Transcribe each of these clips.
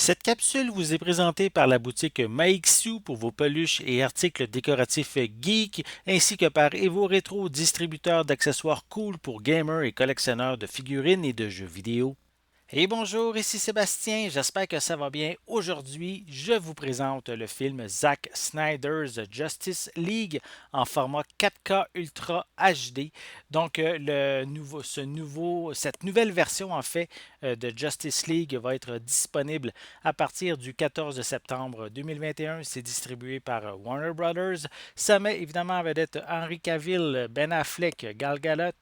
Cette capsule vous est présentée par la boutique Maixu pour vos peluches et articles décoratifs geek, ainsi que par Evo Retro, distributeur d'accessoires cool pour gamers et collectionneurs de figurines et de jeux vidéo. Et bonjour, ici Sébastien, j'espère que ça va bien. Aujourd'hui, je vous présente le film Zack Snyder's Justice League en format 4K Ultra HD. Donc, cette nouvelle version en fait de Justice League va être disponible à partir du 14 septembre 2021. C'est distribué par Warner Brothers. Ça met évidemment en vedette Henry Cavill, Ben Affleck, Gal Gadot.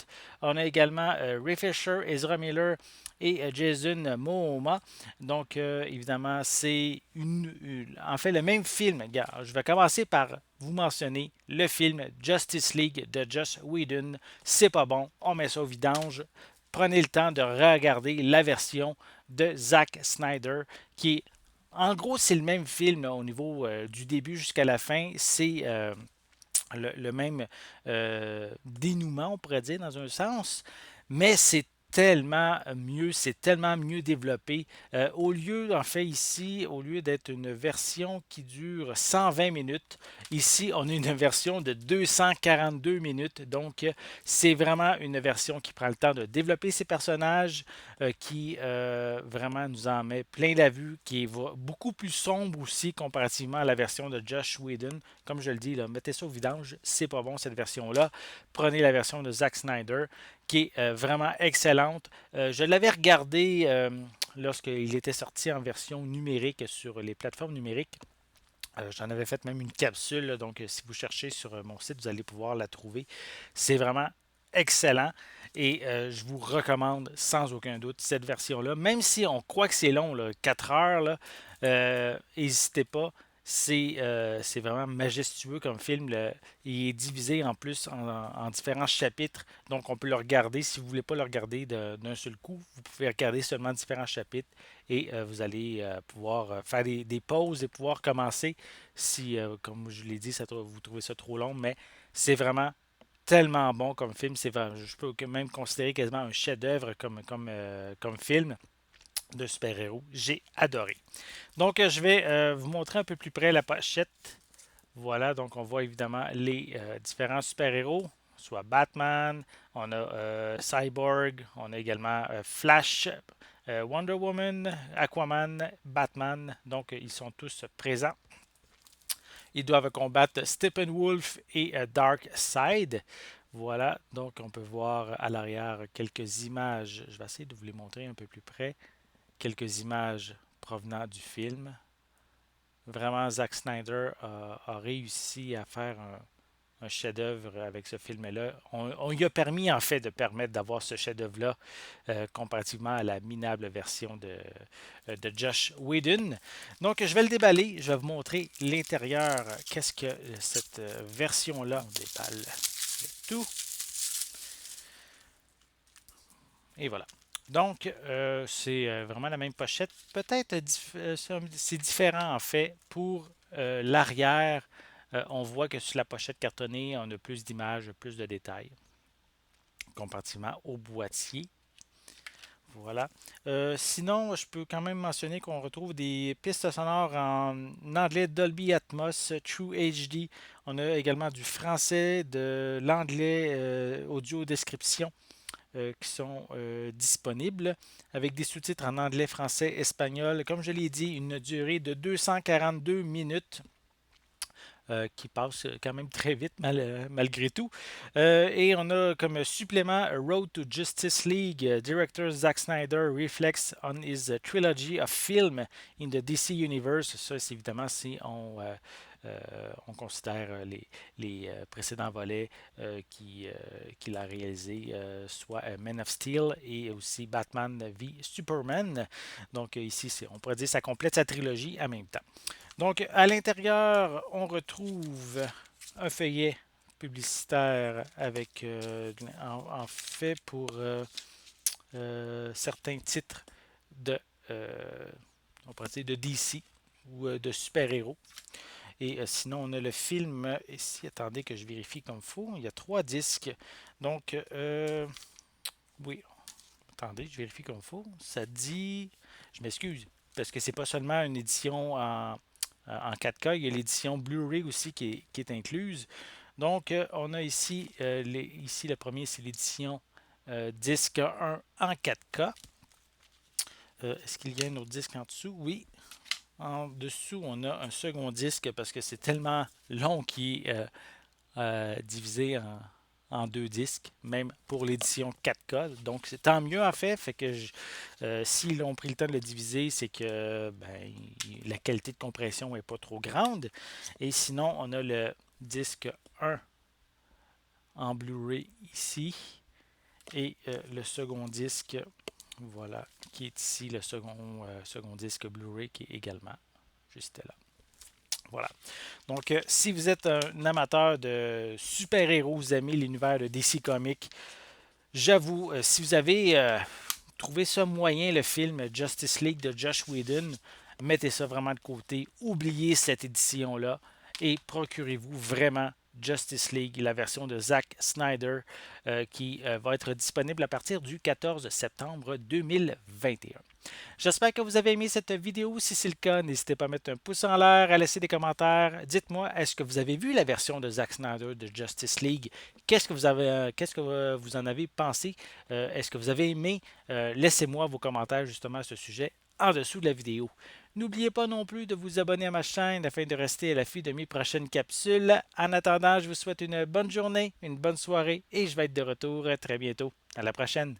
On a également Ray Fisher, Ezra Miller et Jason Momoa. Donc, évidemment, en fait le même film. Regarde, je vais commencer par vous mentionner le film Justice League de Joss Whedon. C'est pas bon, on met ça au vidange. Prenez le temps de regarder la version de Zack Snyder qui est en gros, c'est le même film là, au niveau du début jusqu'à la fin. C'est le même dénouement, on pourrait dire, dans un sens. Mais c'est tellement mieux développé. Au lieu, en fait, ici, au lieu d'être une version qui dure 120 minutes, ici, on a une version de 242 minutes. Donc, c'est vraiment une version qui prend le temps de développer ses personnages, qui vraiment nous en met plein la vue, qui est beaucoup plus sombre aussi comparativement à la version de Josh Whedon. Comme je le dis, là, mettez ça au vidange, c'est pas bon cette version-là. Prenez la version de Zack Snyder, qui est vraiment excellente. Je l'avais regardé lorsqu'il était sorti en version numérique sur les plateformes numériques. J'en avais fait même une capsule, là, donc si vous cherchez sur mon site, vous allez pouvoir la trouver. C'est vraiment excellent et je vous recommande sans aucun doute cette version-là. Même si on croit que c'est long, là, 4 heures, là, n'hésitez pas. C'est vraiment majestueux comme film. Il est divisé en plus en différents chapitres. Donc on peut le regarder. Si vous ne voulez pas le regarder d'un seul coup, vous pouvez regarder seulement différents chapitres et vous allez pouvoir faire des pauses et pouvoir commencer si, comme je l'ai dit, vous trouvez ça trop long. Mais c'est vraiment tellement bon comme film. Je peux même considérer quasiment un chef-d'œuvre comme film de super-héros. J'ai adoré. Donc, je vais vous montrer un peu plus près la pochette. Voilà, donc on voit évidemment les différents super-héros, soit Batman, on a Cyborg, on a également Flash, Wonder Woman, Aquaman, Batman. Donc, ils sont tous présents. Ils doivent combattre Steppenwolf et Darkseid. Voilà, donc on peut voir à l'arrière quelques images. Je vais essayer de vous les montrer un peu plus près. Quelques images provenant du film. Vraiment, Zack Snyder a réussi à faire un chef-d'œuvre avec ce film-là. On lui a permis, en fait, de permettre d'avoir ce chef-d'œuvre-là comparativement à la minable version de Josh Whedon. Donc, je vais le déballer. Je vais vous montrer l'intérieur. Qu'est-ce que cette version-là? On déballe le tout. Et voilà. Donc, c'est vraiment la même pochette. Peut-être c'est différent en fait. Pour l'arrière, on voit que sur la pochette cartonnée, on a plus d'images, plus de détails, comparativement au boîtier. Voilà. Sinon, je peux quand même mentionner qu'on retrouve des pistes sonores en anglais Dolby Atmos, True HD. On a également du français, de l'anglais audio description qui sont disponibles avec des sous-titres en anglais, français, espagnol. Comme je l'ai dit, une durée de 242 minutes. Qui passe quand même très vite malgré tout. Et on a comme supplément Road to Justice League, director Zack Snyder reflects on his trilogy of film in the DC Universe. Ça, c'est évidemment si on considère les précédents volets qu'il a réalisés, soit Man of Steel et aussi Batman v Superman. Donc ici, on pourrait dire que ça complète sa trilogie en même temps. Donc, à l'intérieur, on retrouve un feuillet publicitaire avec, en fait, pour certains titres de, euh, on pourrait dire de DC ou de super-héros. Et sinon, on a le film ici. Attendez que je vérifie comme il faut. Il y a 3 disques. Donc, oui, attendez, je vérifie comme il faut. Ça dit, je m'excuse, parce que c'est pas seulement une édition en 4K, il y a l'édition Blu-ray aussi qui est incluse. Donc, on a ici, ici le premier, c'est l'édition disque 1 en 4K. Est-ce qu'il y a un autre disque en dessous? Oui. En dessous, on a un second disque parce que c'est tellement long qu'il est divisé en deux disques, même pour l'édition 4K. Donc, c'est tant mieux en fait. Fait que s'ils ont pris le temps de le diviser, c'est que la qualité de compression n'est pas trop grande. Et sinon, on a le disque 1 en Blu-ray ici. Et le second disque, voilà, qui est ici, le second disque Blu-ray qui est également juste là. Voilà. Donc, si vous êtes un amateur de super-héros, vous aimez l'univers de DC Comics, j'avoue, si vous avez trouvé ça moyen, le film Justice League de Josh Whedon, mettez ça vraiment de côté. Oubliez cette édition-là et procurez-vous vraiment Justice League, la version de Zack Snyder, qui va être disponible à partir du 14 septembre 2021. J'espère que vous avez aimé cette vidéo. Si c'est le cas, n'hésitez pas à mettre un pouce en l'air, à laisser des commentaires. Dites-moi, est-ce que vous avez vu la version de Zack Snyder de Justice League? Qu'est-ce que vous en avez pensé? Est-ce que vous avez aimé? Laissez-moi vos commentaires justement à ce sujet en dessous de la vidéo. N'oubliez pas non plus de vous abonner à ma chaîne afin de rester à l'affût de mes prochaines capsules. En attendant, je vous souhaite une bonne journée, une bonne soirée et je vais être de retour très bientôt. À la prochaine!